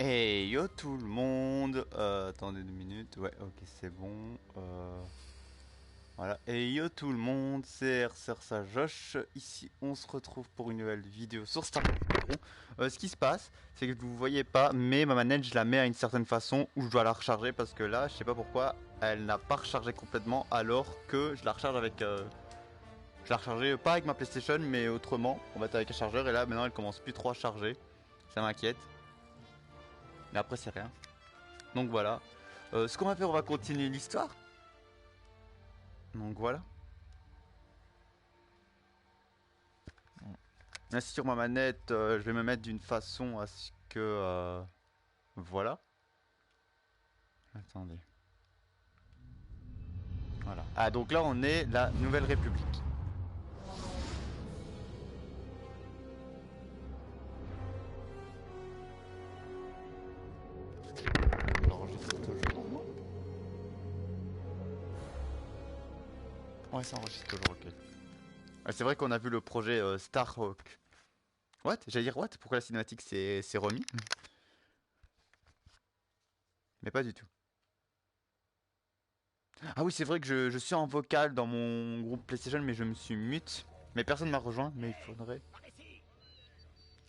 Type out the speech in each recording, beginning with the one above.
Hey yo tout le monde, attendez 2 minutes, ouais ok c'est bon, voilà, hey yo tout le monde, c'est RSersa Josh, ici on se retrouve pour une nouvelle vidéo sur Star Wars. Ce qui se passe, c'est que vous voyez pas, mais ma manette je la mets à une certaine façon où je dois la recharger parce que là, je sais pas pourquoi, elle n'a pas rechargé complètement alors que je la recharge avec... je la rechargeais pas avec ma PlayStation mais autrement, on va être avec un chargeur et là maintenant elle commence plus trop à charger, ça m'inquiète, mais après c'est rien. Donc voilà. Ce qu'on va faire, on va continuer l'histoire. Donc voilà. Là, sur ma manette, je vais me mettre d'une façon à ce que... voilà. Attendez. Voilà. Ah, donc là, on est la Nouvelle République. J'enregistre toujours, non? Ouais, ça enregistre toujours, ok. Ah, c'est vrai qu'on a vu le projet Starhawk. What? J'allais dire what? Pourquoi la cinématique s'est remis? Mais pas du tout. Ah oui, c'est vrai que je suis en vocal dans mon groupe PlayStation, mais je me suis mute. Mais personne m'a rejoint, mais il faudrait...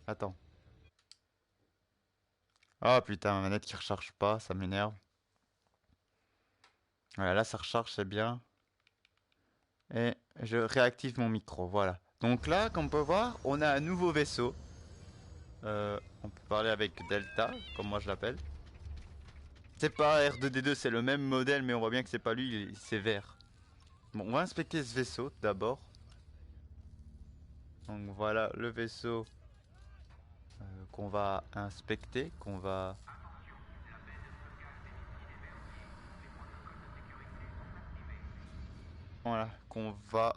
Attends. Ah putain, ma manette qui recharge pas, ça m'énerve. Voilà, là ça recharge, c'est bien. Et je réactive mon micro, voilà. Donc là, comme on peut voir, on a un nouveau vaisseau. On peut parler avec Delta, comme moi je l'appelle. C'est pas R2D2, c'est le même modèle, mais on voit bien que c'est pas lui, c'est vert. Bon, on va inspecter ce vaisseau d'abord. Donc voilà le vaisseau qu'on va inspecter, qu'on va... Voilà, qu'on va...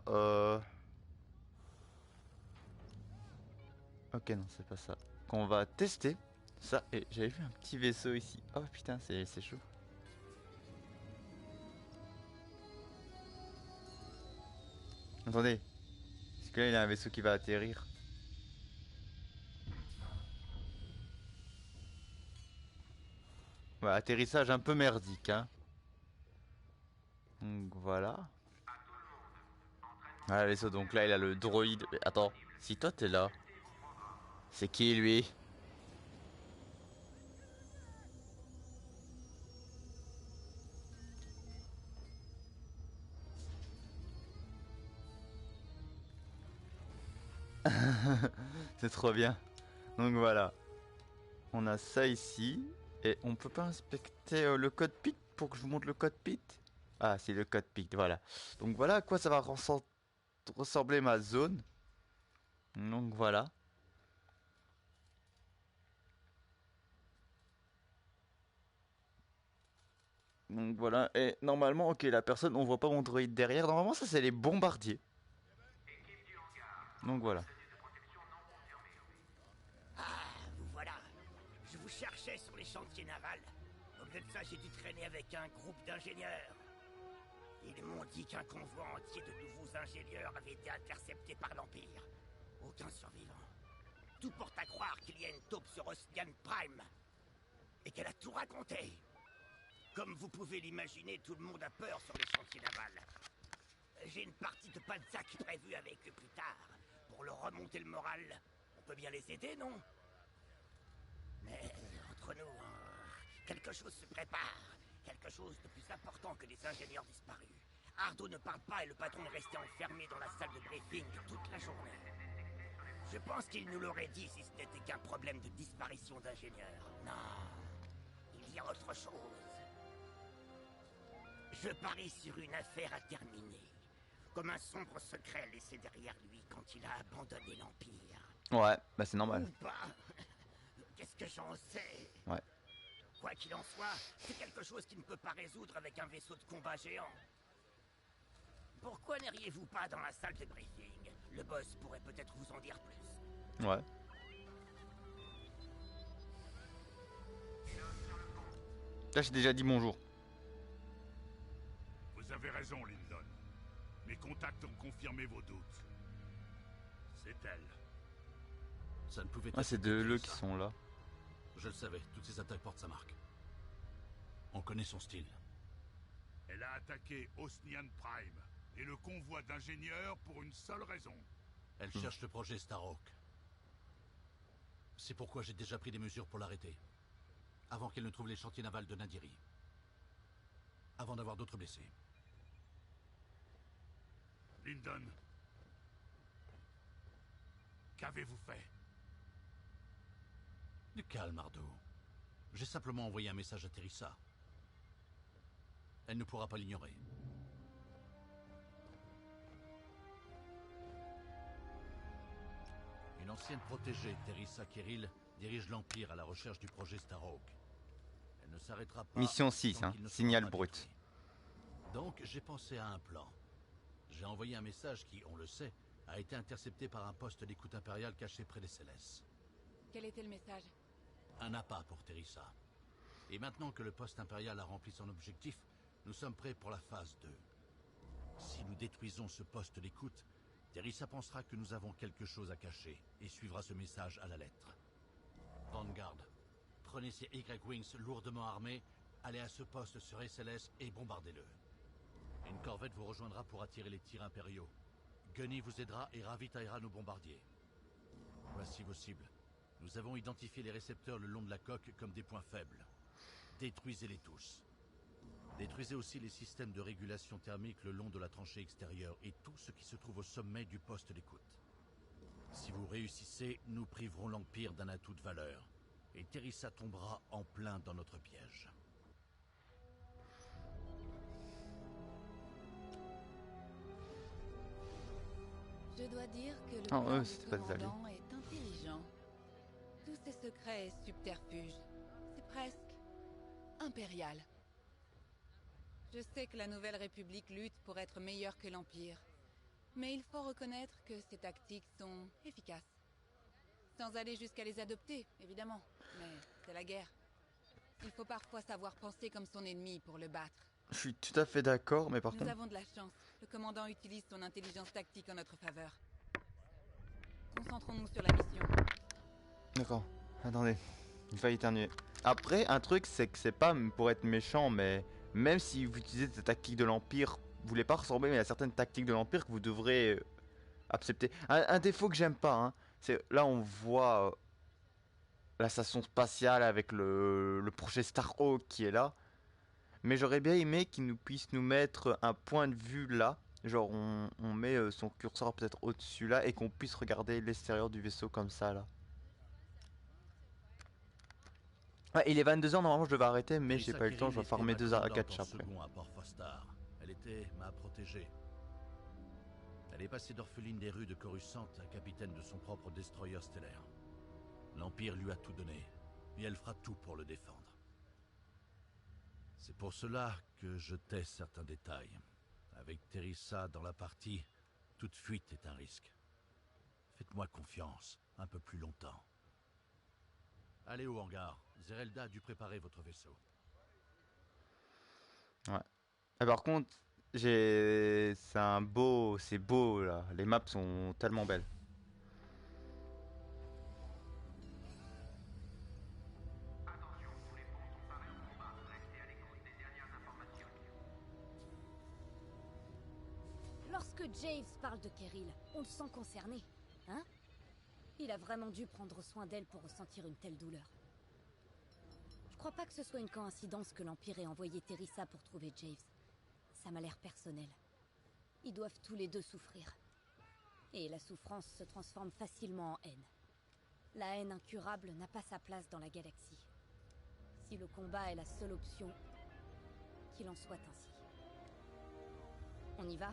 Ok, non, c'est pas ça. Qu'on va tester. Ça, et j'avais vu un petit vaisseau ici. Oh putain, c'est chaud. Attendez, est-ce que là il y a un vaisseau qui va atterrir? Ouais, atterrissage un peu merdique, hein. Donc voilà. Voilà le vaisseau, donc là il a le droïde. Mais attends, si toi t'es là, c'est qui lui? C'est trop bien. Donc voilà, on a ça ici. Et on peut pas inspecter le cockpit pour que je vous montre le cockpit? Ah, c'est le cockpit, voilà. Donc voilà à quoi ça va ressembler ma zone. Donc voilà. Donc voilà, et normalement, ok, la personne, on voit pas mon droïde derrière. Normalement, ça c'est les bombardiers. Donc voilà. Ah, vous voilà. Je vous cherchais sur les chantiers navals. Au lieu de ça, j'ai dû traîner avec un groupe d'ingénieurs. Ils m'ont dit qu'un convoi entier de nouveaux ingénieurs avait été intercepté par l'Empire. Aucun survivant. Tout porte à croire qu'il y a une taupe sur Ostian Prime. Et qu'elle a tout raconté. Comme vous pouvez l'imaginer, tout le monde a peur sur les chantiers navals. J'ai une partie de Panzak prévue avec eux plus tard. Pour leur remonter le moral, on peut bien les aider, non? Mais entre nous, quelque chose se prépare. Quelque chose de plus important que les ingénieurs disparus. Ardo ne parle pas et le patron est resté enfermé dans la salle de briefing toute la journée. Je pense qu'il nous l'aurait dit si ce n'était qu'un problème de disparition d'ingénieurs. Non, il y a autre chose. Je parie sur une affaire à terminer. Comme un sombre secret laissé derrière lui quand il a abandonné l'Empire. Ouais, bah c'est normal. Ou pas. Qu'est-ce que j'en sais? Ouais. Quoi qu'il en soit, c'est quelque chose qui ne peut pas résoudre avec un vaisseau de combat géant. Pourquoi n'iriez-vous pas dans la salle de briefing? Le boss pourrait peut-être vous en dire plus. Ouais. Là, j'ai déjà dit bonjour. Vous avez raison, Lyndon. Mes contacts ont confirmé vos doutes. C'est elle. Ça ne pouvait Ah, être c'est que deux Dieu, le qui ça. sont là. Je le savais, toutes ces attaques portent sa marque. On connaît son style. Elle a attaqué Osnian Prime et le convoi d'ingénieurs pour une seule raison. Elle cherche le projet Starhawk. C'est pourquoi j'ai déjà pris des mesures pour l'arrêter. Avant qu'elle ne trouve les chantiers navals de Nadiri. Avant d'avoir d'autres blessés. Lyndon. Qu'avez-vous fait? Du calme, Ardo. J'ai simplement envoyé un message à Teresa. Elle ne pourra pas l'ignorer. Une ancienne protégée, Teresa Kirill, dirige l'Empire à la recherche du projet Starhawk. Elle ne s'arrêtera pas... Mission 6, hein, signal brut. Donc, j'ai pensé à un plan. J'ai envoyé un message qui, on le sait, a été intercepté par un poste d'écoute impérial caché près des Célestes. Quel était le message? Un appât pour Teresa. Et maintenant que le poste impérial a rempli son objectif, nous sommes prêts pour la phase 2. Si nous détruisons ce poste d'écoute, Teresa pensera que nous avons quelque chose à cacher et suivra ce message à la lettre. Vanguard, prenez ces Y-Wings lourdement armés, allez à ce poste sur SLS et bombardez-le. Une corvette vous rejoindra pour attirer les tirs impériaux. Gunny vous aidera et ravitaillera nos bombardiers. Voici vos cibles. Nous avons identifié les récepteurs le long de la coque comme des points faibles. Détruisez-les tous. Détruisez aussi les systèmes de régulation thermique le long de la tranchée extérieure et tout ce qui se trouve au sommet du poste d'écoute. Si vous réussissez, nous priverons l'Empire d'un atout de valeur. Et Teresa tombera en plein dans notre piège. Je dois dire que le Oh, plan c'était du pas des alliés. commandant est intelligent. Tous ces secrets et subterfuges, c'est presque impérial. Je sais que la Nouvelle République lutte pour être meilleure que l'Empire. Mais il faut reconnaître que ces tactiques sont efficaces. Sans aller jusqu'à les adopter, évidemment. Mais c'est la guerre. Il faut parfois savoir penser comme son ennemi pour le battre. Je suis tout à fait d'accord, mais par Nous contre... avons de la chance. Le commandant utilise son intelligence tactique en notre faveur. Concentrons-nous sur la mission. D'accord, attendez, il va éternuer. Après, un truc, c'est que c'est pas pour être méchant, mais même si vous utilisez des tactiques de l'Empire, vous voulez pas ressembler, mais il y a certaines tactiques de l'Empire que vous devrez accepter. Un défaut que j'aime pas, hein, c'est là on voit la station spatiale avec le projet Starhawk qui est là. Mais j'aurais bien aimé qu'ils nous puissent nous mettre un point de vue là. Genre on met son curseur peut-être au-dessus là et qu'on puisse regarder l'extérieur du vaisseau comme ça là. Ouais, il est 22 h, normalement je devais arrêter, mais j'ai pas eu le temps, je vais farmer 2 à 4 après. À Port Fostar. Elle était ma protégée. Elle est passée d'orpheline des rues de Coruscant à capitaine de son propre destroyer stellaire. L'Empire lui a tout donné, et elle fera tout pour le défendre. C'est pour cela que je tais certains détails. Avec Teresa dans la partie, toute fuite est un risque. Faites-moi confiance, un peu plus longtemps. Allez au hangar. Zerelda a dû préparer votre vaisseau. Ouais. Et par contre, c'est beau là. Les maps sont tellement belles. Lorsque James parle de Kirill, on le sent concerné, hein? Il a vraiment dû prendre soin d'elle pour ressentir une telle douleur. Je crois pas que ce soit une coïncidence que l'Empire ait envoyé Teresa pour trouver James. Ça m'a l'air personnel. Ils doivent tous les deux souffrir. Et la souffrance se transforme facilement en haine. La haine incurable n'a pas sa place dans la galaxie. Si le combat est la seule option, qu'il en soit ainsi. On y va ?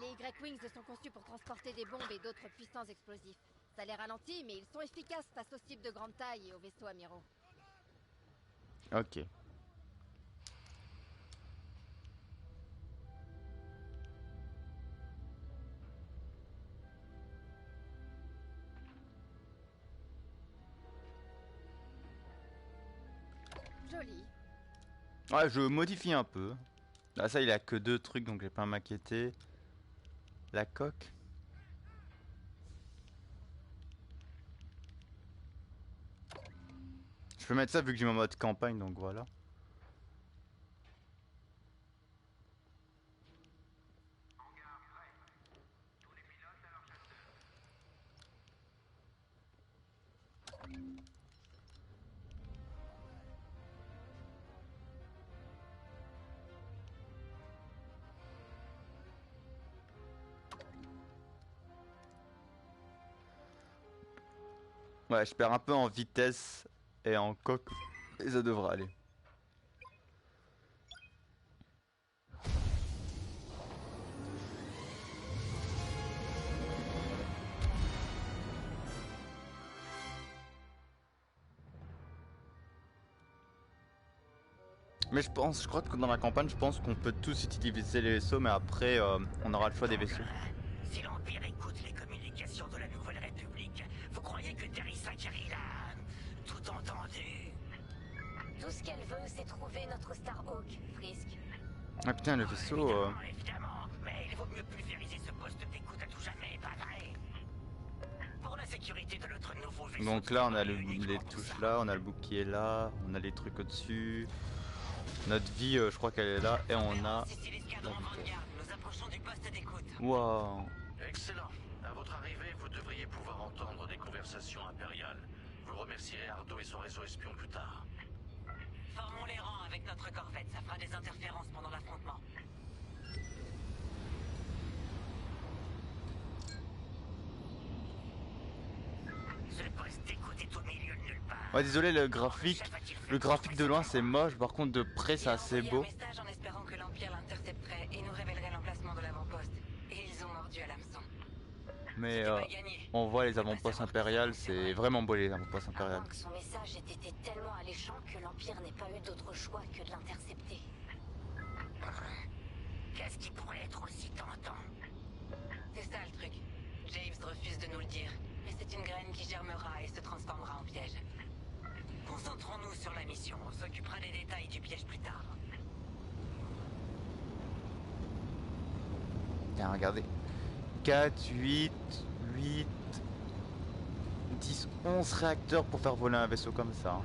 Les Y-Wings sont conçus pour transporter des bombes et d'autres puissants explosifs. Ça les ralentit, mais ils sont efficaces face aux cibles de grande taille et aux vaisseaux amiraux. Ok. Joli. Ouais, je modifie un peu. Là, ça, il a que 2 trucs, donc j'ai pas à m'inquiéter. La coque. Je peux mettre ça vu que j'ai mon mode campagne, donc voilà. Ouais, je perds un peu en vitesse et en coque, et ça devrait aller. Mais je crois que dans la campagne, je pense qu'on peut tous utiliser les vaisseaux, mais après, on aura le choix des vaisseaux. Si l'Empire écoute les communications de la Nouvelle République, vous croyez que Teresa Keril a tout entendu? Tout ce qu'elle veut, c'est trouver notre Starhawk, Frisk. Ah putain, le vaisseau... Évidemment, mais il vaut mieux pulvériser ce poste d'écoute à tout jamais, pas vrai? Pour la sécurité de notre nouveau vaisseau... Donc là, on a les touches là, on a le bouclier là, on a les trucs au-dessus. Notre vie, je crois qu'elle est là, et on a... Nous approchons du poste d'écoute. Waouh. Excellent. À votre arrivée, vous devriez pouvoir entendre des conversations impériales. Vous remercierez Ardo et son réseau espion plus tard. Formons les rangs avec notre corvette, ça fera des interférences pendant l'affrontement. Ce poste d'écoute est au milieu de nulle part. Ouais, désolé, le graphique de loin c'est moche, par contre de près c'est assez beau. Un message en espérant que l'Empire l'intercepterait et nous révélerait l'emplacement de l'avant-poste. Et ils ont mordu à l'hameçon. Mais on voit les avant-postes impériales, c'est vraiment beau les avant-postes À impériales. moins que son message ait été tellement alléchant que l'Empire n'ait pas eu d'autre choix que de l'intercepter. Qu'est-ce qui pourrait être aussi tentant? C'est ça le truc. James refuse de nous le dire. Mais c'est une graine qui germera et se transformera en piège. Concentrons-nous sur la mission, on s'occupera des détails du piège plus tard. Tiens, regardez. 4, 8, 8, 10, 11 réacteurs pour faire voler un vaisseau comme ça. Hein.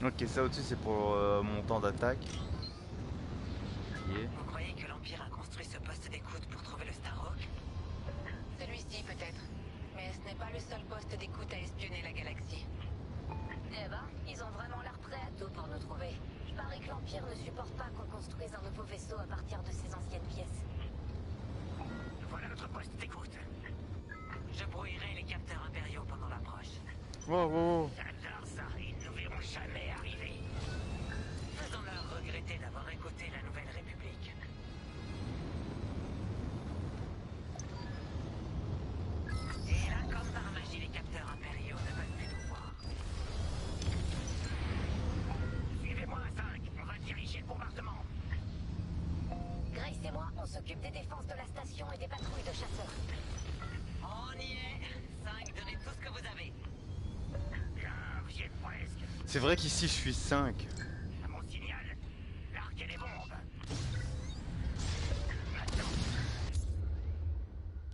Ok, ça au-dessus c'est pour mon temps d'attaque. Vous croyez que l'Empire a construit ce poste d'écoute pour trouver le Starhawk? Celui-ci peut-être. Mais ce n'est pas le seul poste d'écoute à espionner la galaxie. Eh ben, ils ont vraiment l'air prêts à tout pour nous trouver. Je parie que l'Empire ne supporte pas qu'on construise un nouveau vaisseau à partir de ces anciennes pièces. Voilà notre poste d'écoute. Je brouillerai les capteurs impériaux pendant l'approche. Wow, wow. J'adore ça, ils ne nous verront jamais arriver. Faisons-leur regretter d'avoir écouté la Nouvelle République. Et là, comme par magie, les capteurs impériaux ne veulent plus nous voir. Suivez-moi à 5, on va diriger le bombardement. Grace et moi, on s'occupe des défenses de la station et des patrouilles de chasseurs. On y est. 5, donnez tout ce que vous avez. Bien, j'y ai presque. C'est vrai qu'ici je suis 5. À mon signal, larguez les bombes.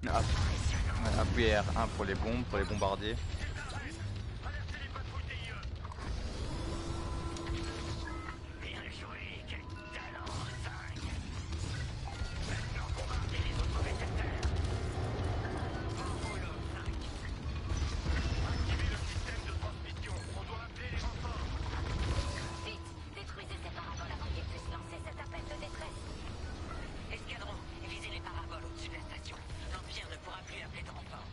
Ah, appuyez R1 pour les bombes, pour les bombardiers. Alertez les patrouilles DIE. Bien joué, quel talent, 5. Maintenant, bombardez les autres récepteurs. Bon boulot, 5. Activez le système de transmission, on doit appeler les renforts. Vite, détruisez ces paraboles avant qu'ils puissent lancer cet appel de détresse. Escadron, visez les paraboles au-dessus de la station. L'Empire ne pourra plus appeler de renfort.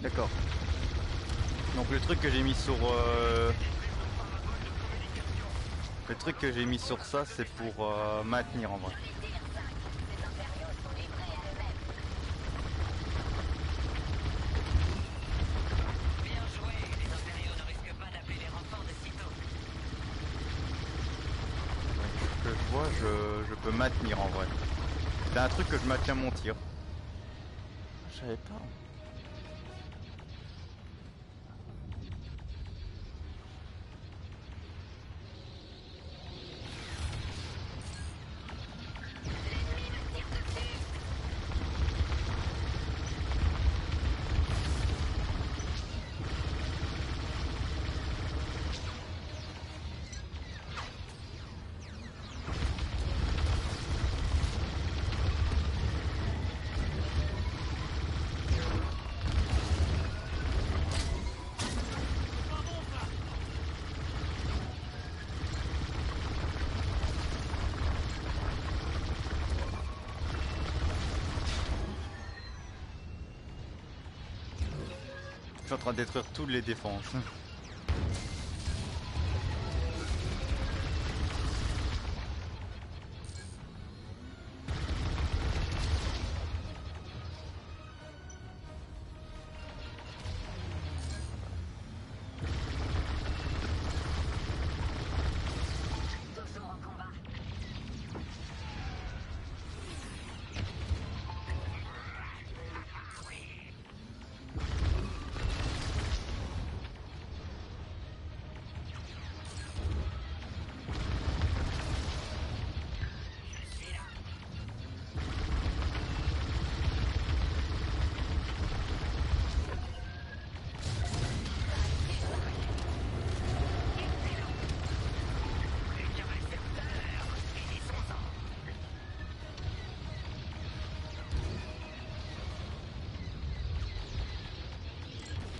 D'accord. Donc le truc que j'ai mis sur le truc que j'ai mis sur ça, c'est pour maintenir en vrai. Que je vois, je peux maintenir en vrai. C'est un truc que je maintiens mon tir. Je savais pas. Je suis en train de détruire toutes les défenses.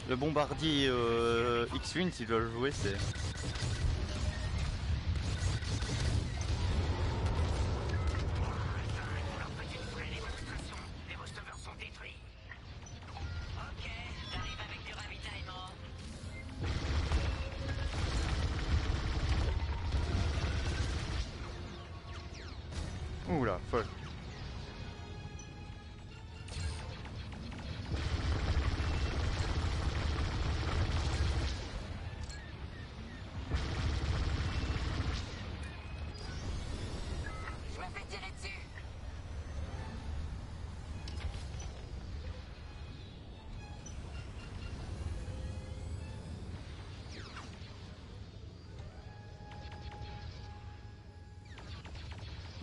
Le bombardier X-Wing, s'il doit le jouer, c'est... Oula, folle.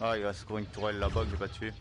Ah, il reste encore une tourelle là-bas que j'ai pas tué.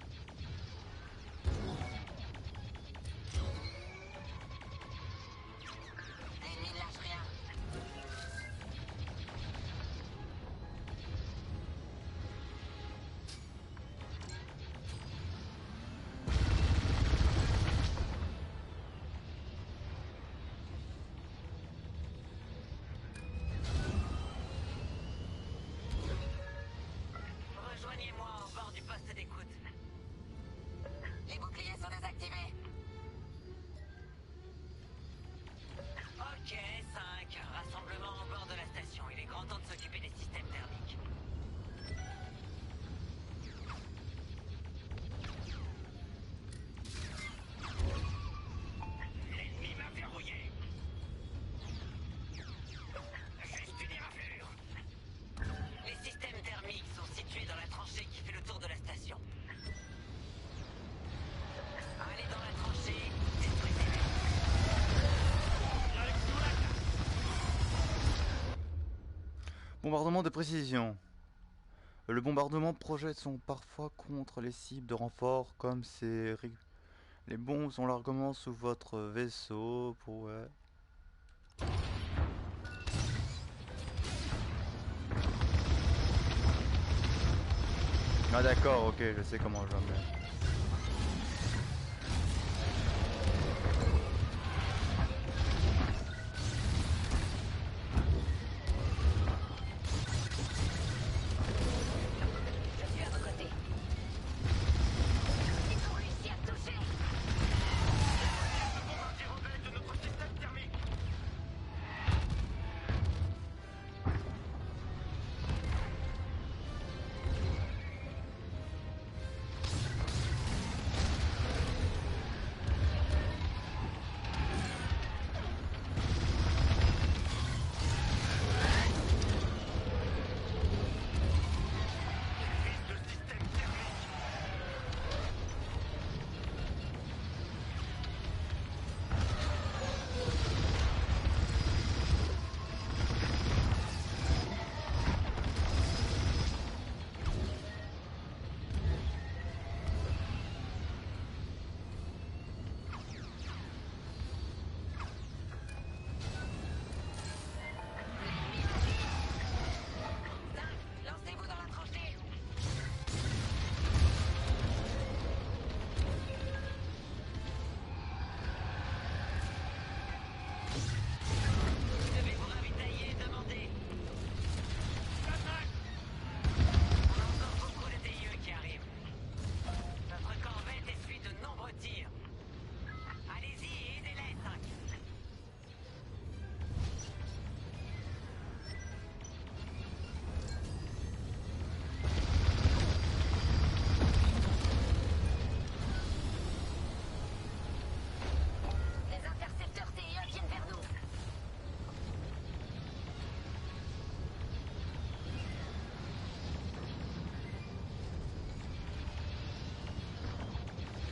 Bombardement de précision. Le bombardement projette sont parfois contre les cibles de renfort comme les bombes sont largement sous votre vaisseau pour... Ah d'accord, ok, je sais comment je vais mettre.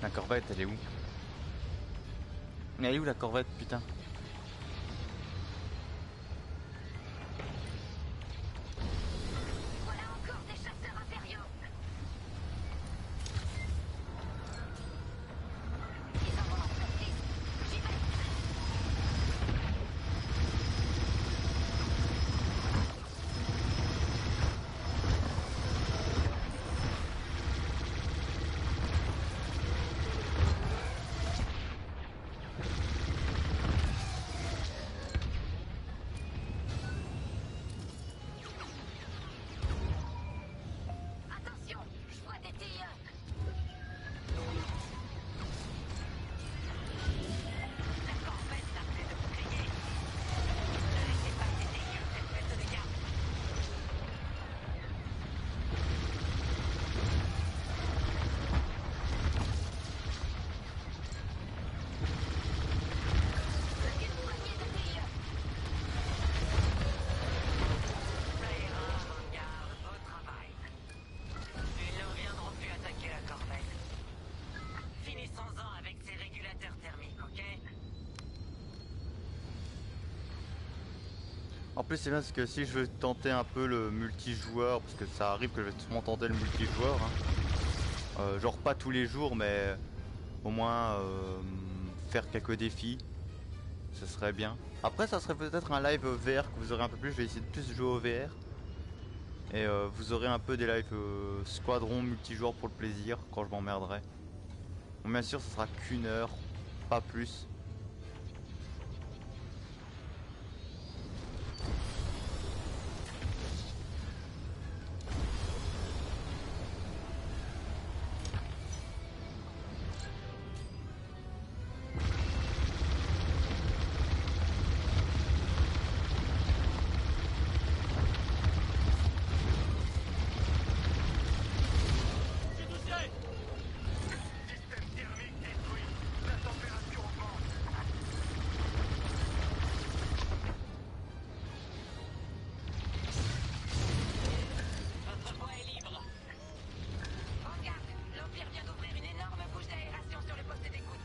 La corvette, elle est où? Elle est où la corvette, putain? Voilà encore des chasseurs impériaux. Ils en vont en faire 10. J'y vais. Attention, je vois des tilleux. La corvette n'a plus de bouclier. Ne laissez pas ces tilleux faire plus de dégâts. Une poignée de tilleux. Ça ira, Vanguard, au travail. Ils ne reviendront plus attaquer la corvette. Finissons-en avec ces régulateurs thermiques, ok? En plus, c'est bien parce que si je veux tenter un peu le multijoueur, parce que ça arrive que je vais sûrement tenter le multijoueur, hein. Genre pas tous les jours, mais au moins faire quelques défis, ce serait bien. Après, ça serait peut-être un live VR que vous aurez un peu plus. Je vais essayer de plus jouer au VR. Et vous aurez un peu des lives squadron multijoueur pour le plaisir quand je m'emmerderai. Bon, bien sûr, ce sera qu'une heure, pas plus. Système thermique détruit. La température augmente. Votre voie est libre. Vanguard, l'Empire vient d'ouvrir une énorme bouche d'aération sur le poste d'écoute.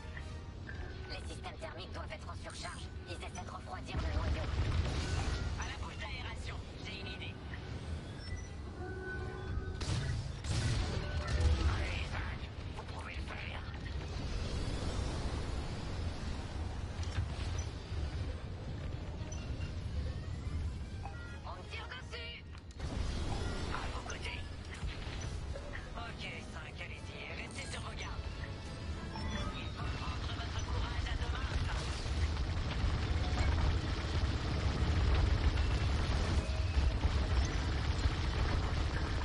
Les systèmes thermiques doivent être en surcharge. Ils essaient de refroidir le noyau. À la bouche d'aération, j'ai une idée. Allez, Zach, vous pouvez le faire. On me tire dessus. À vos côtés. Ok, 5, allez-y, restez sur vos gardes. Il faut prendre votre courage à deux mains.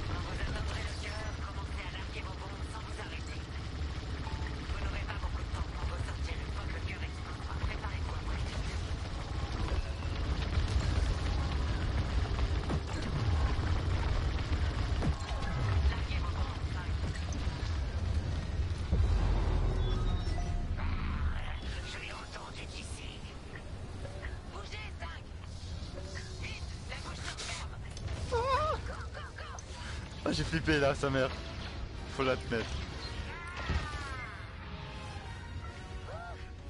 Quand vous atteindrez le cœur, commencez à larguer vos bombes sans vous arrêter. Vous n'aurez pas beaucoup de temps pour vous sortir une fois que le cœur explosera. Préparez-vous à brûler. Larguez vos bombes, 5. Je l'ai entendu d'ici. Bougez, 5. Vite, la bouche se ferme. Cours, cours, cours. Ah, j'ai flippé là, sa mère. Faut l'admettre.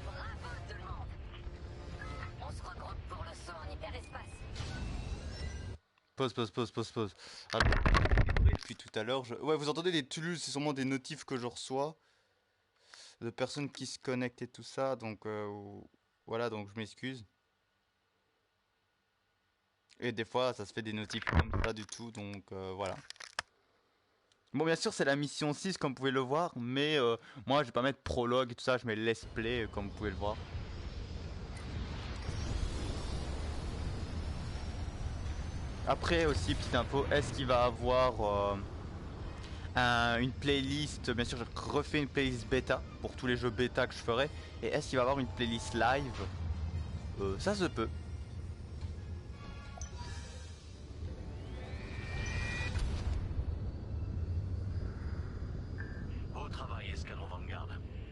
Bravo tout le monde. On se regroupe pour le saut en hyperespace. Pause. Attends. Depuis tout à l'heure, ouais, vous entendez des tulules, c'est sûrement des notifs que je reçois de personnes qui se connectent et tout ça, donc voilà, donc je m'excuse. Et des fois, ça se fait des notifs comme ça du tout, donc voilà. Bon, bien sûr, c'est la mission 6, comme vous pouvez le voir, mais moi, je vais pas mettre prologue et tout ça, je mets let's play, comme vous pouvez le voir. Après aussi, petite info, est-ce qu'il va avoir une playlist? Bien sûr, je refais une playlist bêta pour tous les jeux bêta que je ferai. Et est-ce qu'il va avoir une playlist live? Ça se peut. Au travail, escadron Vanguard.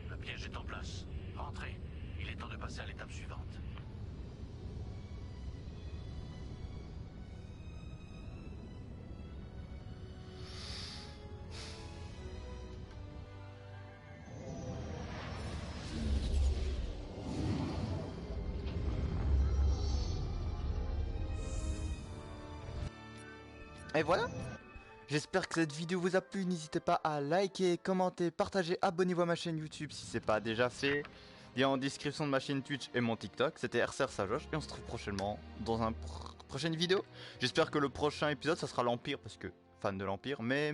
Le piège est en place. Rentrez. Il est temps de passer à l'étape suivante. Et voilà. J'espère que cette vidéo vous a plu. N'hésitez pas à liker, commenter, partager, abonnez-vous à ma chaîne YouTube si c'est pas déjà fait. Lien en description de ma chaîne Twitch et mon TikTok. C'était RCR Sajoche et on se retrouve prochainement dans une prochaine vidéo. J'espère que le prochain épisode ça sera l'Empire parce que fan de l'Empire, mais